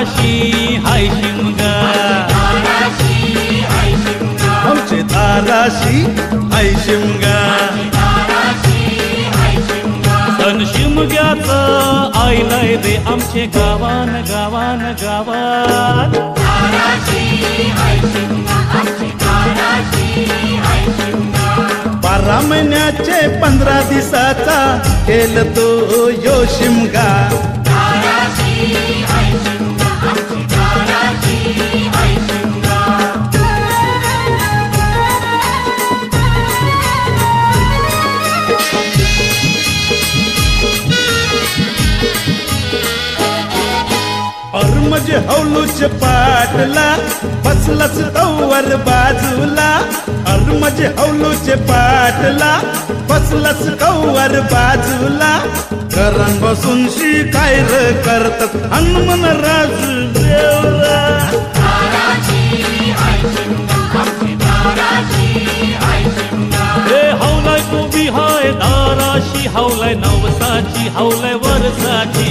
धाराशी हाय शिमगा, आमचे धाराशी हाय शिमगा. सण शिमग्याचं आयलंय रे आमचे गावान गावान गावात. बारा महिन्याचे 15 दिवसाचा केल तो यो शिमगा. म्हणजे हौलूच पाटला बसलच तवर बाजूला. म्हणजे हौलूच पाटला बसलच तवर बाजूला. घरान बसून शिकाय करतात हनुमान राजू देवरा. हे हौलाय कोबी हाय धाराशी, हौलाय नवसाची, हौलाय वर्षाची.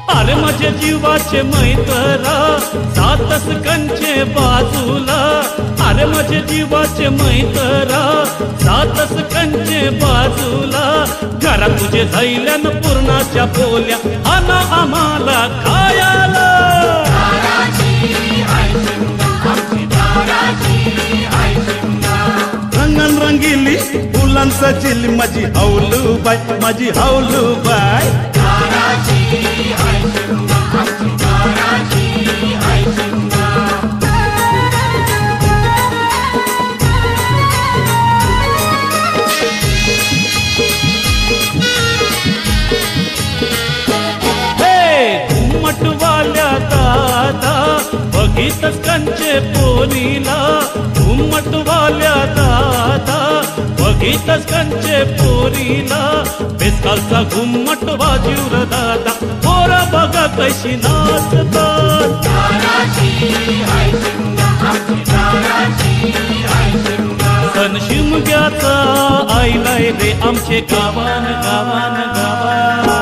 अरे माझ्या जीवाचे मैत्रा सातस कंचे बाजूला. अरे माझ्या जीवाचे मैत्रा सातस कंचे बाजूला. घरा तुझे झैल्यान पूर्णाच्या पोल्या आना आम्हाला खायाला. रंगन रंगिली फुलांचा चिल माझी हौलूबाई, माझी हौलूबाई. घुमटवाल्या दादा बघितच कंचे पोरीला. घुमटवाल्या दादा बघितच कंचे पोरीला. बेसकालचा घुमट वाजूर दादा पोरा बघा कशी नाचतात. सण शिमग्याचा आयलाय रे आमचे गावान गावान गावान.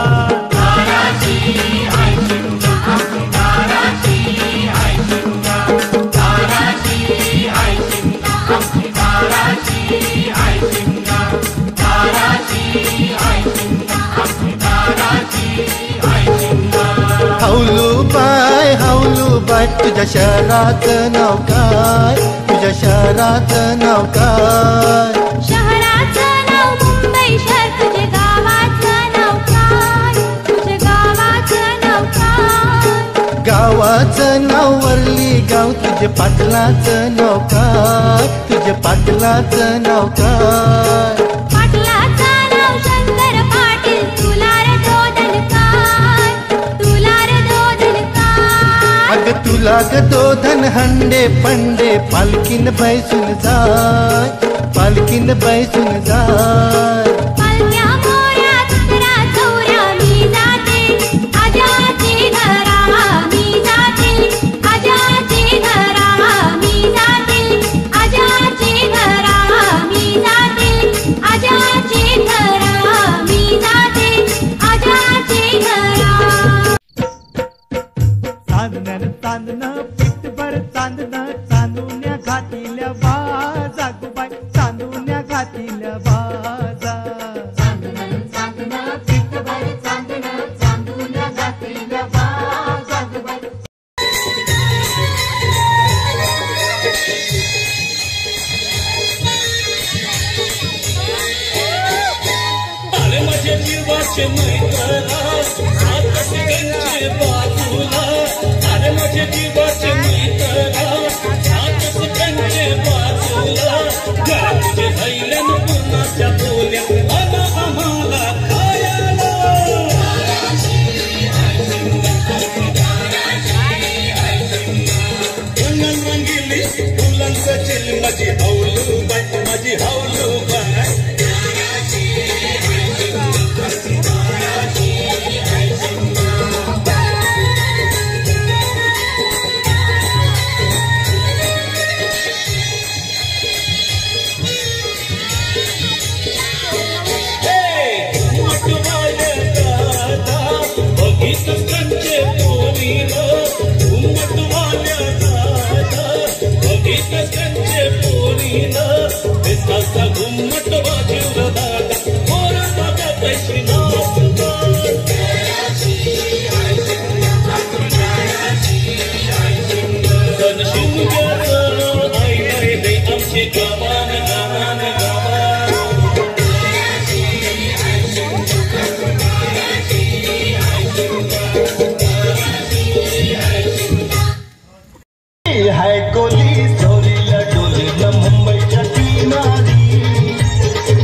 हौलूबाई हौलूबाई तुझ्या शहराचं नाव काय, तुझ्या शहराचं नाव काय. शहराचं नाव मुंबई शहर, तुझे गावाचं नाव काय, तुझे गावाचं नाव काय. गावाचं नाव वरली गाव, तुझे पाटलाचं नाव काय, तुझे पाटलाचं नाव काय. पाटलाचं नाव शंकर पाटील, तुला रे दोधन काय, तुला रे दोधन काय. अग तुला ग दोधन हंडे पंडे पालकीन बैसून जाय, पालकीन बैसून जाय. पालक्या मोऱ्या तुतरा चौऱ्या मी जाते, आजाची घरा मी जाते, आजाची घरा मी जाते, आजाची घरा मी जाते, आजाची घरा मी जाते, आजाची घरा. चांदण्यान चांदणं पिठभर चांदणं, चांदुन्या घातिल्या बाजा गुबाई, चांदुन्या घातिल्या बाजा. चांदण्यान चांदणं पिठभर चांदणं, चांदुन्या घातिल्या बाजा गुबाई. अरे माझ्या जीवाचे मैत्रा सातस कंचे बाजूला. अरे माझ्या जीवाचे मैत्रा मुंग्याचं आई नाही रे आमची गावान गावान गावान हाय कोली चोरीला डोलीला मुंबईच्या किनारी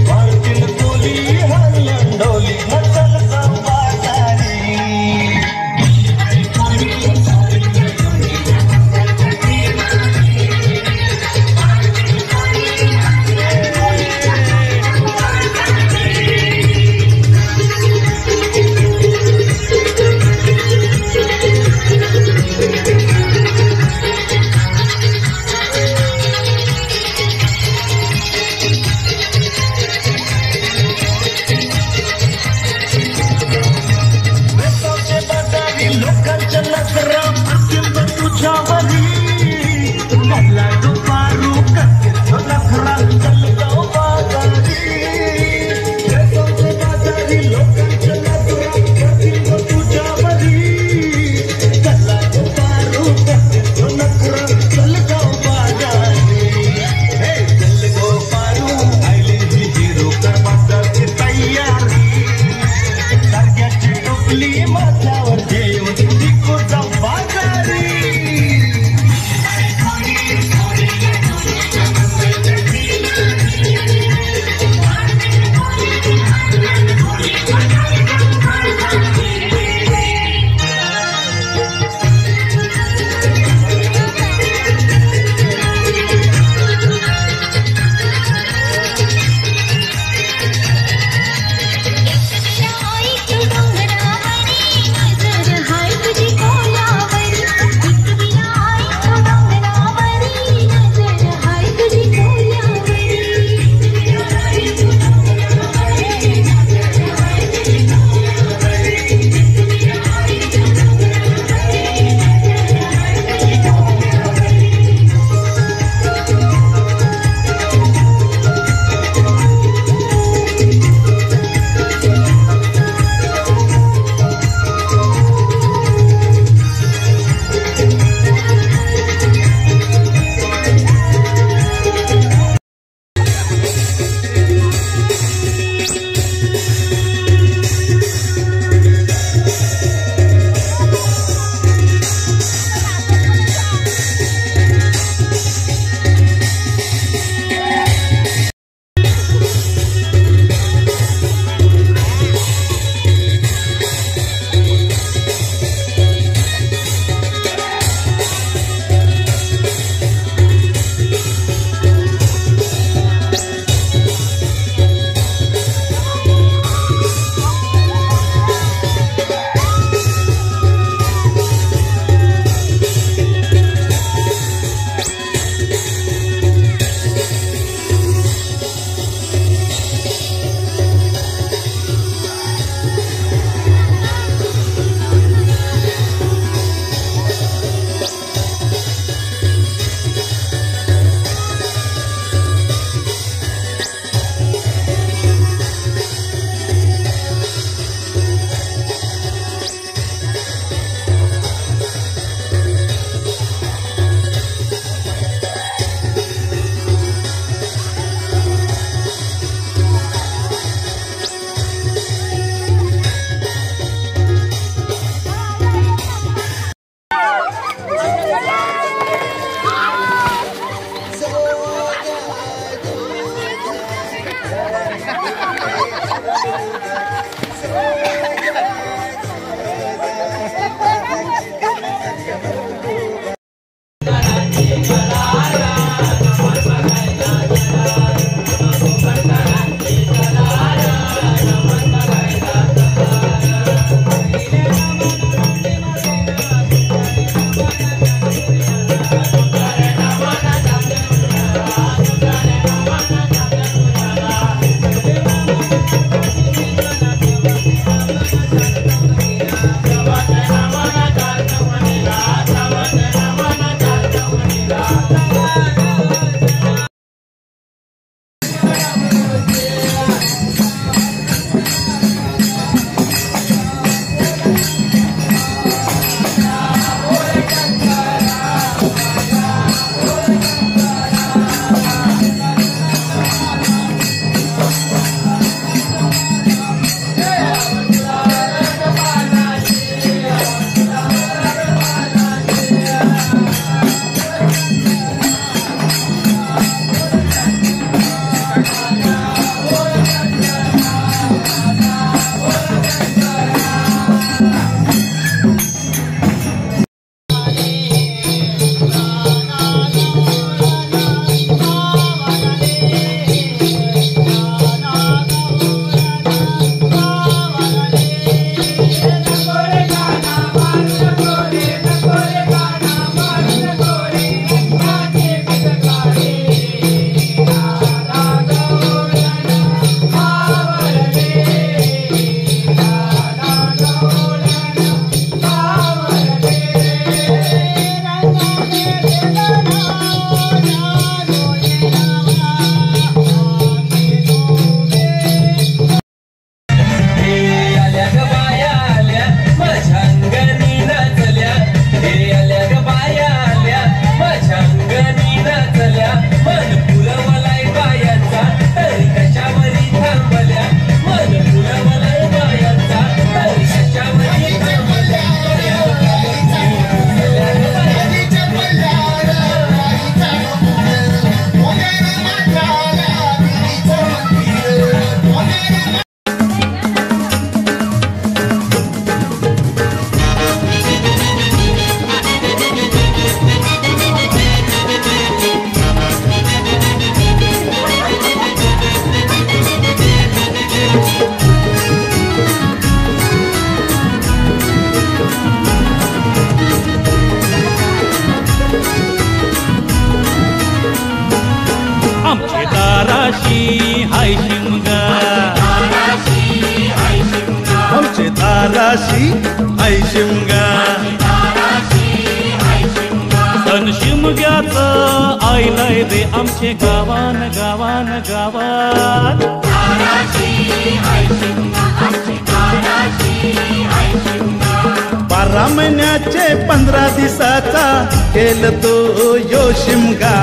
भारतीन कोली हरल्या डोली नचल संपादारी लोकांच्या नजरा अत्यंत तुझ्यावरी मला दुपारू करते नखरा चलगाव बाजारी बाजारी लोकांच्या नजरा अत्यंत तुझ्यावरी मला दुपारू करते नखरा चलगाव बाजारी हे चलगाव पारू आयले ही हिरो करण्याची तयारी सारख्याची टोपली माथ्यावर घेऊन टिकू जाऊ बाजारी धाराशी हाय शिमगा, आमचे धाराशी हाय शिमगा. सण शिमग्याचं आईलय रे आमचे गावान गावान गावात. 12 महिन्याचे 15 दिवसाचा खेळ तो यो शिमगा.